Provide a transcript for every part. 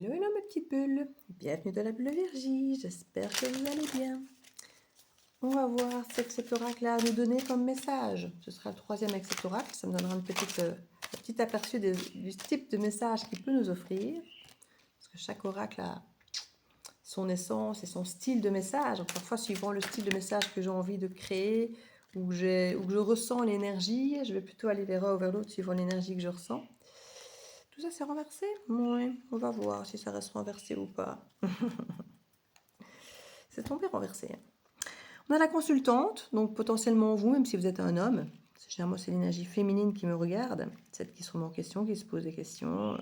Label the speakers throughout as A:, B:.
A: Hello, hello mes petites bulles, bienvenue dans la bulle Virgie, j'espère que vous allez bien. On va voir ce que cet oracle a à nous donner comme message. Ce sera le troisième avec cet oracle, ça me donnera un petit aperçu du type de message qu'il peut nous offrir. Parce que chaque oracle a son essence et son style de message. Donc parfois, suivant le style de message que j'ai envie de créer, ou que je ressens l'énergie, je vais plutôt aller vers un ou vers l'autre suivant l'énergie que je ressens. Tout ça, c'est renversé? Oui, on va voir si ça reste renversé ou pas. C'est tombé renversé. On a la consultante, donc potentiellement vous, même si vous êtes un homme. Généralement, c'est l'énergie féminine qui me regarde, celle qui se remet en question, qui se pose des questions,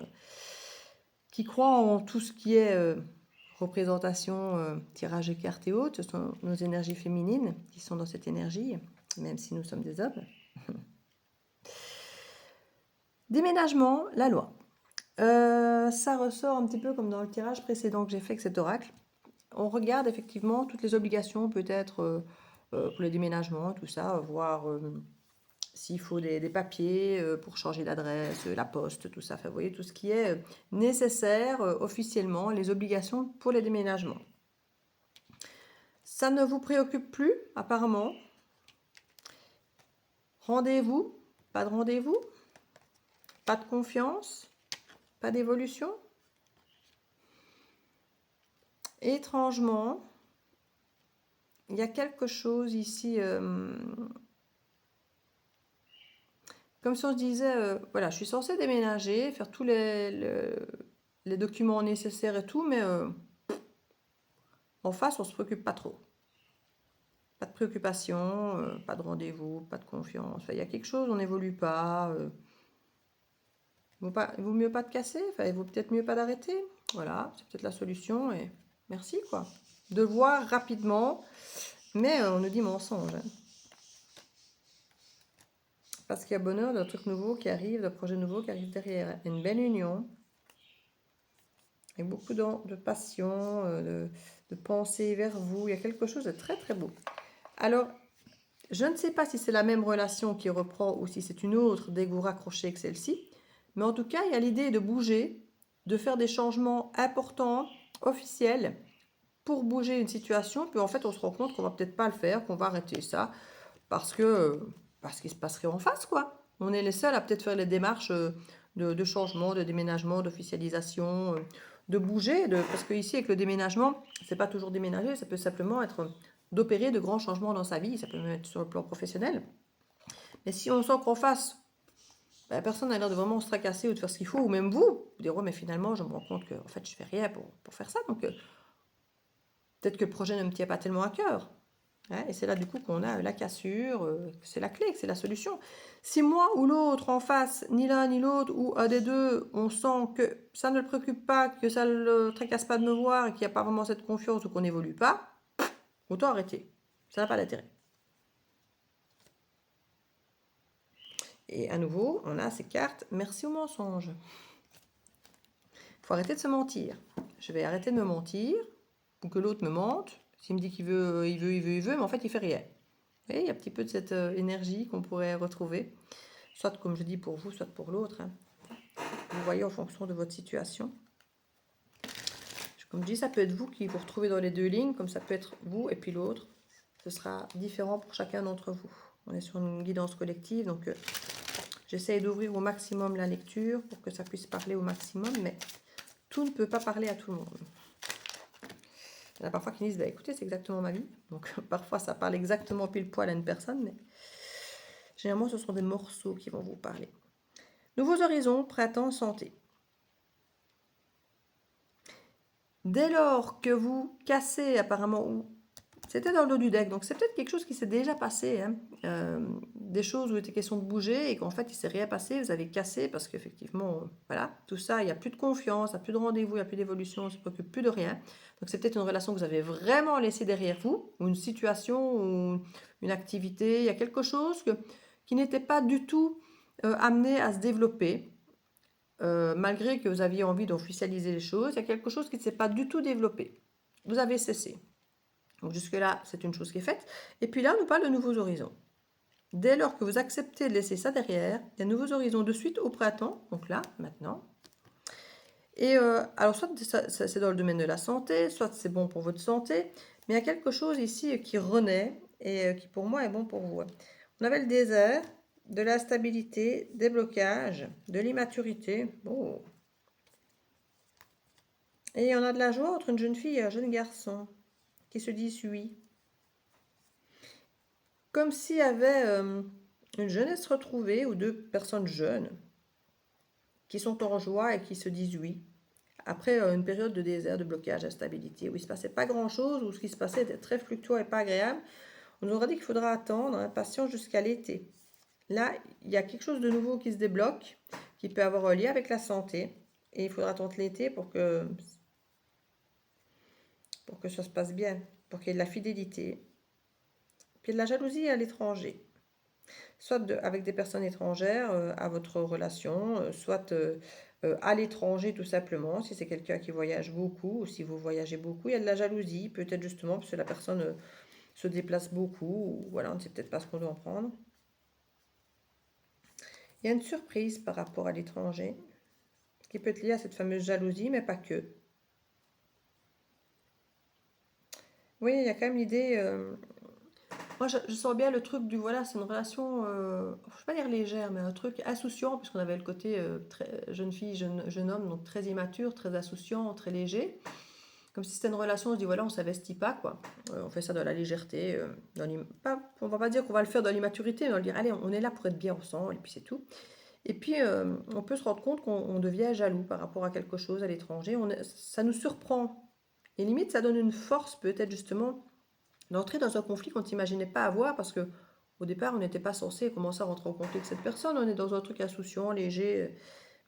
A: qui croit en tout ce qui est représentation, tirage de cartes et autres. Ce sont nos énergies féminines qui sont dans cette énergie, même si nous sommes des hommes. Déménagement, la loi. Ça ressort un petit peu comme dans le tirage précédent que j'ai fait avec cet oracle. On regarde effectivement toutes les obligations, peut-être pour le déménagement, tout ça, voir s'il faut des papiers pour changer d'adresse, la poste, tout ça. Enfin, vous voyez, tout ce qui est nécessaire officiellement, les obligations pour les déménagements. Ça ne vous préoccupe plus, apparemment. Rendez-vous, pas de rendez-vous, pas de confiance, pas d'évolution. Étrangement, il y a quelque chose ici, comme si on se disait, voilà, je suis censée déménager, faire tous les documents nécessaires et tout, mais en face, on ne se préoccupe pas trop. Pas de préoccupation, pas de rendez-vous, pas de confiance. Enfin, il y a quelque chose, on n'évolue pas. Il vaut mieux pas de casser, enfin, il vaut peut-être mieux pas d'arrêter. Voilà, c'est peut-être la solution et merci quoi. De voir rapidement, mais on nous dit mensonge. Hein. Parce qu'il y a bonheur d'un truc nouveau qui arrive, d'un projet nouveau qui arrive derrière. Une belle union, avec beaucoup de passion, de pensée vers vous. Il y a quelque chose de très très beau. Alors, je ne sais pas si c'est la même relation qui reprend ou si c'est une autre dès que vous raccrochez avec celle-ci. Mais en tout cas, il y a l'idée de bouger, de faire des changements importants, officiels, pour bouger une situation. Puis en fait, on se rend compte qu'on va peut-être pas le faire, qu'on va arrêter ça, parce qu'il se passerait en face, quoi. On est les seuls à peut-être faire les démarches de changement, de déménagement, d'officialisation, de bouger. Parce que ici, avec le déménagement, c'est pas toujours déménager, ça peut simplement être d'opérer de grands changements dans sa vie, ça peut même être sur le plan professionnel. Mais si on sent qu'en face, ben, personne n'a l'air de vraiment se tracasser ou de faire ce qu'il faut, ou même vous dire, ouais, mais finalement, je me rends compte que en fait, je fais rien pour faire ça, donc peut-être que le projet ne me tient pas tellement à cœur. Hein, et c'est là du coup qu'on a la cassure, c'est la clé, c'est la solution. Si moi ou l'autre en face, ni l'un ni l'autre, ou un des deux, on sent que ça ne le préoccupe pas, que ça ne le tracasse pas de me voir, et qu'il n'y a pas vraiment cette confiance ou qu'on n'évolue pas, autant arrêter. Ça n'a pas d'intérêt. Et à nouveau, on a ces cartes, merci au mensonge. Il faut arrêter de se mentir. Je vais arrêter de me mentir, ou que l'autre me mente. S'il me dit qu'il veut, il veut, mais en fait, il fait rien. Vous voyez, il y a un petit peu de cette énergie qu'on pourrait retrouver. Soit, comme je dis, pour vous, soit pour l'autre. Hein. Vous voyez en fonction de votre situation. Comme je dis, ça peut être vous qui vous retrouvez dans les deux lignes, comme ça peut être vous et puis l'autre. Ce sera différent pour chacun d'entre vous. On est sur une guidance collective, donc j'essaie d'ouvrir au maximum la lecture pour que ça puisse parler au maximum, mais tout ne peut pas parler à tout le monde. Il y en a parfois qui disent, bah, écoutez, c'est exactement ma vie. Donc parfois, ça parle exactement pile poil à une personne, mais généralement, ce sont des morceaux qui vont vous parler. Nouveaux horizons, printemps, santé. Dès lors que vous cassez apparemment, ou c'était dans le dos du deck, donc c'est peut-être quelque chose qui s'est déjà passé, hein, des choses où il était question de bouger et qu'en fait il ne s'est rien passé, vous avez cassé parce qu'effectivement, voilà, tout ça, il n'y a plus de confiance, il n'y a plus de rendez-vous, il n'y a plus d'évolution, on ne se préoccupe plus de rien. Donc c'est peut-être une relation que vous avez vraiment laissée derrière vous, ou une situation, ou une activité, il y a quelque chose qui n'était pas du tout amené à se développer. Malgré que vous aviez envie d'officialiser les choses, il y a quelque chose qui ne s'est pas du tout développé. Vous avez cessé. Donc jusque-là, c'est une chose qui est faite. Et puis là, on nous parle de nouveaux horizons. Dès lors que vous acceptez de laisser ça derrière, il y a de nouveaux horizons de suite au printemps, donc là, maintenant. Et alors, soit c'est dans le domaine de la santé, soit c'est bon pour votre santé, mais il y a quelque chose ici qui renaît et qui pour moi est bon pour vous. On avait le désert, de la stabilité, des blocages, de l'immaturité. Oh. Et on a de la joie entre une jeune fille et un jeune garçon qui se disent oui. Comme s'il y avait une jeunesse retrouvée ou deux personnes jeunes qui sont en joie et qui se disent oui. Après une période de désert, de blocage, d'instabilité, où il ne se passait pas grand-chose, où ce qui se passait était très fluctuant et pas agréable, on nous aura dit qu'il faudra attendre, patience jusqu'à l'été. Là, il y a quelque chose de nouveau qui se débloque, qui peut avoir un lien avec la santé, et il faudra attendre l'été pour que ça se passe bien, pour qu'il y ait de la fidélité, puis de la jalousie à l'étranger. Soit avec des personnes étrangères à votre relation, soit à l'étranger tout simplement, si c'est quelqu'un qui voyage beaucoup, ou si vous voyagez beaucoup, il y a de la jalousie, peut-être justement parce que la personne se déplace beaucoup, ou voilà, on ne sait peut-être pas ce qu'on doit en prendre. Il y a une surprise par rapport à l'étranger, qui peut être liée à cette fameuse jalousie, mais pas que. Oui, il y a quand même l'idée... moi, je sens bien le truc du voilà, c'est une relation, je ne vais pas dire légère, mais un truc insouciant, puisqu'on avait le côté très, jeune fille, jeune homme, donc très immature, très insouciant, très léger. Comme si c'était une relation, on se dit voilà, on s'investit pas, quoi. On fait ça dans la légèreté. On va pas dire qu'on va le faire dans l'immaturité, mais on va dire allez, on est là pour être bien ensemble, et puis c'est tout. Et puis, on peut se rendre compte qu'on devient jaloux par rapport à quelque chose à l'étranger. Ça nous surprend. Et limite, ça donne une force, peut-être justement d'entrer dans un conflit qu'on n'imaginait pas avoir parce que au départ, on n'était pas censé commencer à rentrer en conflit avec cette personne. On est dans un truc insouciant, léger.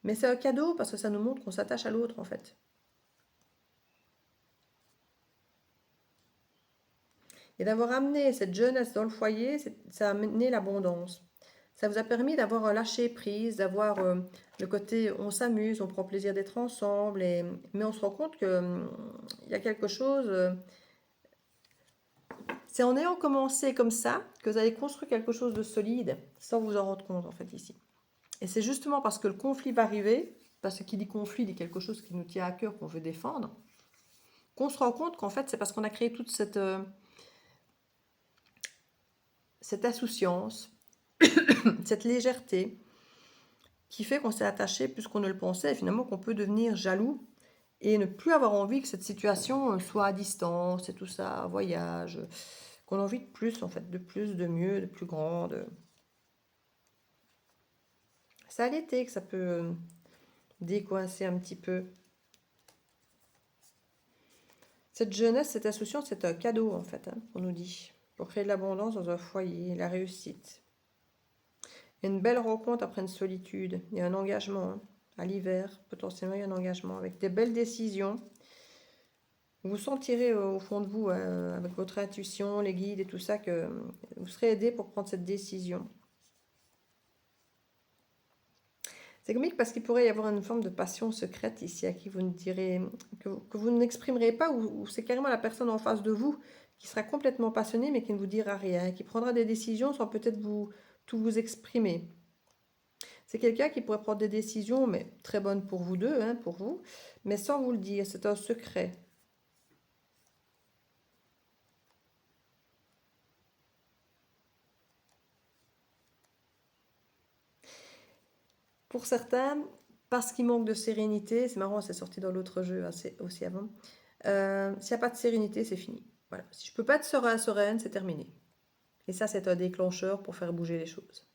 A: Mais c'est un cadeau parce que ça nous montre qu'on s'attache à l'autre en fait. Et d'avoir amené cette jeunesse dans le foyer, ça a amené l'abondance. Ça vous a permis d'avoir un lâcher prise, d'avoir le côté on s'amuse, on prend plaisir d'être ensemble, mais on se rend compte qu'il y a quelque chose. C'est en ayant commencé comme ça que vous avez construit quelque chose de solide sans vous en rendre compte en fait ici. Et c'est justement parce que le conflit va arriver, parce que qui dit conflit dit quelque chose qui nous tient à cœur, qu'on veut défendre, qu'on se rend compte qu'en fait c'est parce qu'on a créé toute cette insouciance, cette légèreté, qui fait qu'on s'est attaché plus qu'on ne le pensait, et finalement qu'on peut devenir jaloux et ne plus avoir envie que cette situation soit à distance et tout ça, voyage, qu'on a envie de plus en fait, de plus, de mieux, de plus grand. C'est à l'été que ça peut décoincer un petit peu. Cette jeunesse, cette insouciance, c'est un cadeau en fait, hein, on nous dit, pour créer de l'abondance dans un foyer, la réussite. Il y a une belle rencontre après une solitude, il y a un engagement. Hein. À l'hiver, potentiellement, il y a un engagement avec des belles décisions. Vous sentirez au fond de vous, avec votre intuition, les guides et tout ça, que vous serez aidé pour prendre cette décision. C'est comique parce qu'il pourrait y avoir une forme de passion secrète ici à qui vous ne direz, que vous n'exprimerez pas, ou c'est carrément la personne en face de vous qui sera complètement passionnée mais qui ne vous dira rien, qui prendra des décisions sans peut-être tout vous exprimer. C'est quelqu'un qui pourrait prendre des décisions, mais très bonnes pour vous deux, hein, pour vous, mais sans vous le dire, c'est un secret. Pour certains, parce qu'il manque de sérénité, c'est marrant, c'est sorti dans l'autre jeu aussi avant. S'il n'y a pas de sérénité, c'est fini. Voilà. Si je peux pas être sereine, c'est terminé. Et ça, c'est un déclencheur pour faire bouger les choses.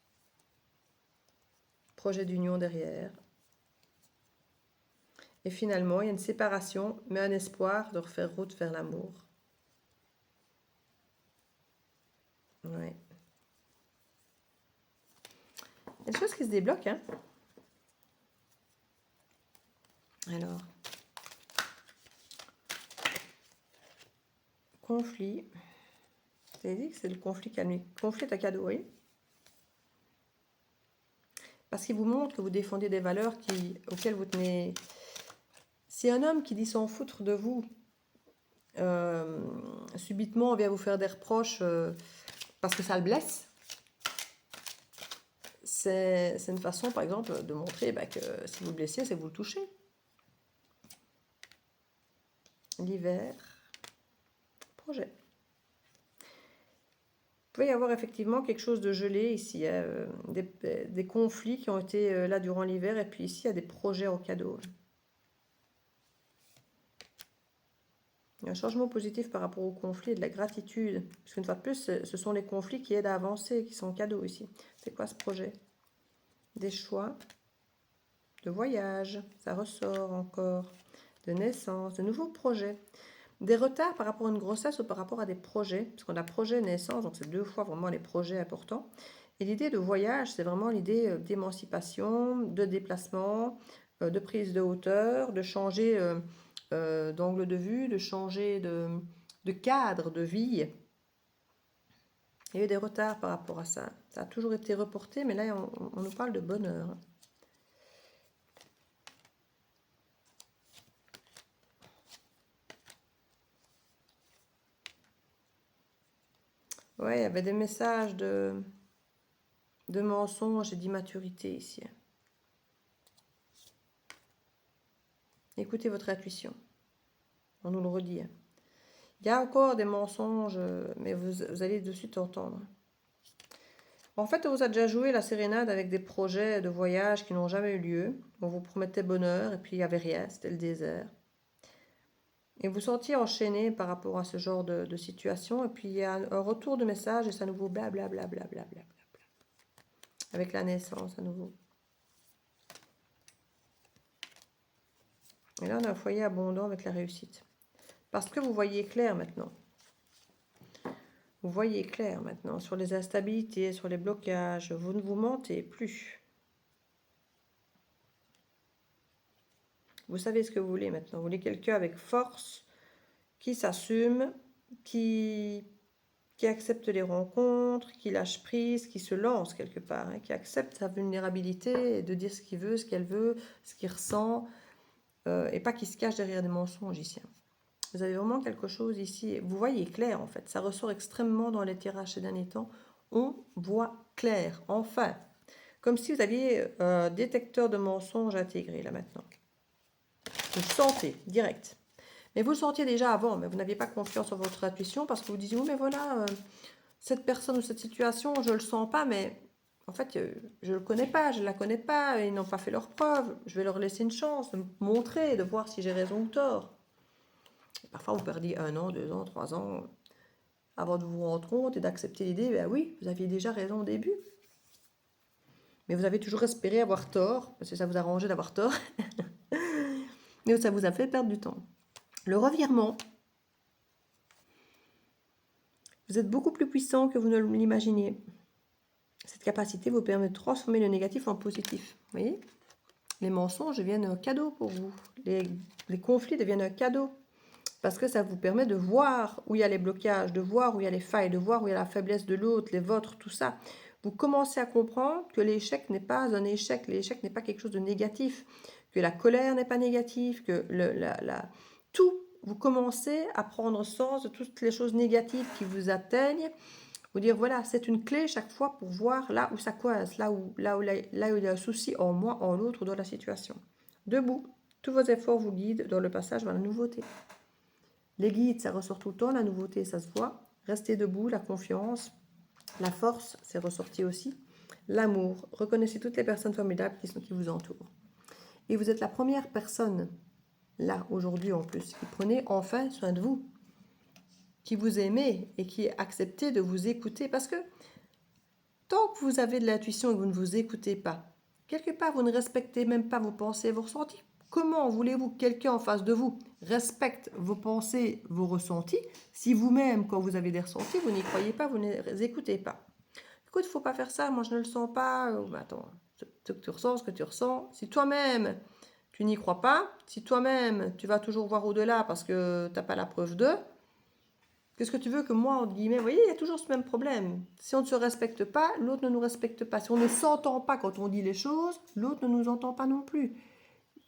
A: Projet d'union derrière. Et finalement, il y a une séparation, mais un espoir de refaire route vers l'amour. Ouais. Il y a des choses qui se débloquent, hein. Alors, conflit. Vous avez dit que c'est le conflit calme. Conflit est un cadeau, oui. Parce qu'il vous montre que vous défendez des valeurs auxquelles vous tenez. Si un homme qui dit s'en foutre de vous, subitement vient vous faire des reproches parce que ça le blesse, c'est une façon, par exemple, de montrer que si vous le blessez, c'est que vous le touchez. l'hiver, projet. Il peut y avoir effectivement quelque chose de gelé ici, hein, des conflits qui ont été là durant l'hiver, et puis ici il y a des projets en cadeau. Il y a un changement positif par rapport aux conflits et de la gratitude. Parce qu'une fois de plus, ce sont les conflits qui aident à avancer, qui sont cadeaux ici. C'est quoi ce projet? Des choix, de voyage, ça ressort encore, de naissance, de nouveaux projets. Des retards par rapport à une grossesse ou par rapport à des projets, parce qu'on a projet naissance, donc c'est 2 fois vraiment les projets importants. Et l'idée de voyage, c'est vraiment l'idée d'émancipation, de déplacement, de prise de hauteur, de changer d'angle de vue, de changer de cadre de vie. Il y a eu des retards par rapport à ça. Ça a toujours été reporté, mais là, on nous parle de bonheur. Ouais, il y avait des messages de mensonges et d'immaturité ici. Écoutez votre intuition. On nous le redit. Il y a encore des mensonges, mais vous allez de suite entendre. En fait, on vous a déjà joué la sérénade avec des projets de voyage qui n'ont jamais eu lieu. On vous promettait bonheur et puis il n'y avait rien, c'était le désert. Et vous sentiez enchaîné par rapport à ce genre de situation. Et puis il y a un retour de message et c'est à nouveau blablabla. Avec la naissance à nouveau. Et là, on a un foyer abondant avec la réussite. Parce que vous voyez clair maintenant. Vous voyez clair maintenant sur les instabilités, sur les blocages. Vous ne vous mentez plus. Vous savez ce que vous voulez maintenant. Vous voulez quelqu'un avec force, qui s'assume, qui accepte les rencontres, qui lâche prise, qui se lance quelque part, hein, qui accepte sa vulnérabilité et de dire ce qu'il veut, ce qu'elle veut, ce qu'il ressent, et pas qui se cache derrière des mensonges ici. Vous avez vraiment quelque chose ici. Vous voyez clair en fait. Ça ressort extrêmement dans les tirages ces derniers temps. On voit clair, enfin. Comme si vous aviez un détecteur de mensonges intégré là maintenant. Vous le sentez, direct. Mais vous le sentiez déjà avant, mais vous n'aviez pas confiance en votre intuition parce que vous disiez, oh mais voilà, cette personne ou cette situation, je ne le sens pas, mais en fait, je ne le connais pas, je ne la connais pas, ils n'ont pas fait leur preuve, je vais leur laisser une chance de me montrer, de voir si j'ai raison ou tort. Et parfois, vous perdiez 1 an, 2 ans, 3 ans avant de vous rendre compte et d'accepter l'idée, ben oui, vous aviez déjà raison au début. Mais vous avez toujours espéré avoir tort, parce que ça vous arrangeait d'avoir tort. Mais ça vous a fait perdre du temps. Le revirement, vous êtes beaucoup plus puissant que vous ne l'imaginiez. Cette capacité vous permet de transformer le négatif en positif. Vous voyez? Les mensonges deviennent un cadeau pour vous. Les conflits deviennent un cadeau. Parce que ça vous permet de voir où il y a les blocages, de voir où il y a les failles, de voir où il y a la faiblesse de l'autre, les vôtres, tout ça. Vous commencez à comprendre que l'échec n'est pas un échec, l'échec n'est pas quelque chose de négatif, que la colère n'est pas négative, que tout, vous commencez à prendre sens de toutes les choses négatives qui vous atteignent. Vous dire, voilà, c'est une clé chaque fois pour voir là où ça coince, là où il y a un souci en moi, en l'autre ou dans la situation. Debout, tous vos efforts vous guident dans le passage vers la nouveauté. Les guides, ça ressort tout le temps, la nouveauté, ça se voit. Restez debout, la confiance, la force, c'est ressorti aussi. L'amour, reconnaissez toutes les personnes formidables qui vous entourent. Et vous êtes la première personne, là, aujourd'hui en plus, qui prenez enfin soin de vous, qui vous aimez et qui acceptez de vous écouter. Parce que tant que vous avez de l'intuition et que vous ne vous écoutez pas, quelque part, vous ne respectez même pas vos pensées et vos ressentis. Comment voulez-vous que quelqu'un en face de vous respecte vos pensées, vos ressentis, si vous-même, quand vous avez des ressentis, vous n'y croyez pas, vous ne les écoutez pas? Écoute, il ne faut pas faire ça, moi je ne le sens pas. Attends, ce que tu ressens, ce que tu ressens. Si toi-même, tu n'y crois pas, si toi-même, tu vas toujours voir au-delà parce que tu n'as pas la preuve d'eux, qu'est-ce que tu veux que moi, entre guillemets, vous voyez, il y a toujours ce même problème. Si on ne se respecte pas, l'autre ne nous respecte pas. Si on ne s'entend pas quand on dit les choses, l'autre ne nous entend pas non plus.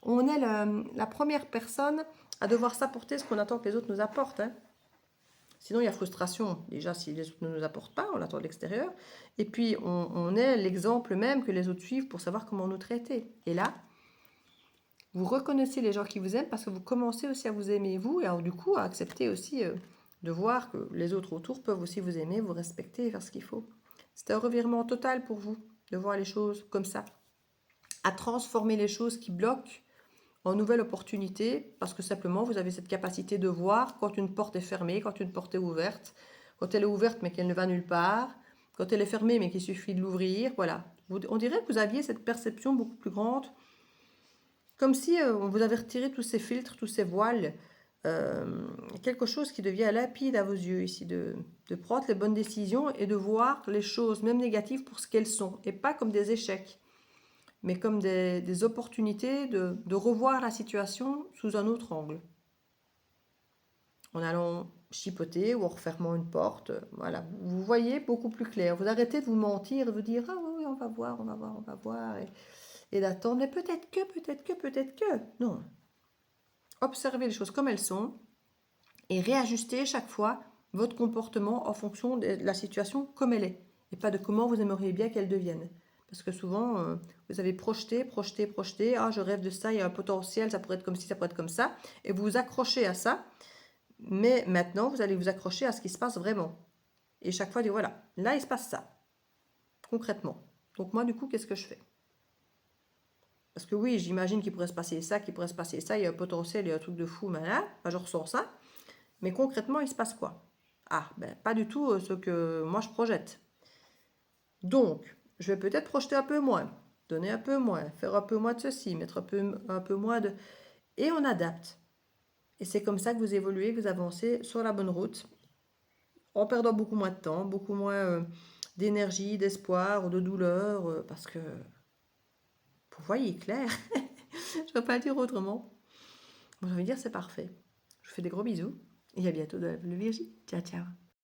A: On est la première personne à devoir s'apporter ce qu'on attend que les autres nous apportent. Hein. Sinon, il y a frustration. Déjà, si les autres ne nous apportent pas, on l'attend de l'extérieur. Et puis, on est l'exemple même que les autres suivent pour savoir comment nous traiter. Et là, Vous reconnaissez les gens qui vous aiment parce que vous commencez aussi à vous aimer vous et alors du coup à accepter aussi de voir que les autres autour peuvent aussi vous aimer, vous respecter et faire ce qu'il faut. C'est un revirement total pour vous de voir les choses comme ça. À transformer les choses qui bloquent en nouvelles opportunités parce que simplement vous avez cette capacité de voir quand une porte est fermée, quand une porte est ouverte, quand elle est ouverte mais qu'elle ne va nulle part, quand elle est fermée mais qu'il suffit de l'ouvrir, voilà. On dirait que vous aviez cette perception beaucoup plus grande, comme si on vous avait retiré tous ces filtres, tous ces voiles, quelque chose qui devient limpide à vos yeux ici, de prendre les bonnes décisions et de voir les choses, même négatives, pour ce qu'elles sont, et pas comme des échecs, mais comme des opportunités de revoir la situation sous un autre angle. En allant chipoter ou en refermant une porte, voilà, vous voyez beaucoup plus clair. Vous arrêtez de vous mentir, de vous dire ah oui, on va voir, on va voir, on va voir, et d'attendre, mais peut-être que, peut-être que, peut-être que. Non. Observez les choses comme elles sont et réajustez chaque fois votre comportement en fonction de la situation comme elle est et pas de comment vous aimeriez bien qu'elle devienne. Parce que souvent, vous avez projeté, projeté, projeté. Ah, je rêve de ça, il y a un potentiel, ça pourrait être comme ci, ça pourrait être comme ça. Et vous vous accrochez à ça. Mais maintenant, vous allez vous accrocher à ce qui se passe vraiment. Et chaque fois, dire voilà, là, il se passe ça, concrètement. Donc moi, du coup, qu'est-ce que je fais? Parce que oui, j'imagine qu'il pourrait se passer ça, qu'il pourrait se passer ça, il y a un potentiel, il y a un truc de fou, mais là, je ressens ça. Mais concrètement, il se passe quoi? Ah, ben pas du tout ce que moi je projette. Donc, je vais peut-être projeter un peu moins, donner un peu moins, faire un peu moins de ceci, mettre un peu moins de... Et on adapte. Et c'est comme ça que vous évoluez, que vous avancez sur la bonne route, en perdant beaucoup moins de temps, beaucoup moins d'énergie, d'espoir ou de douleur, parce que vous voyez clair. Je ne peux pas dire autrement. Bon, je vais dire c'est parfait. Je vous fais des gros bisous et à bientôt dans la Virgie. Ciao, ciao.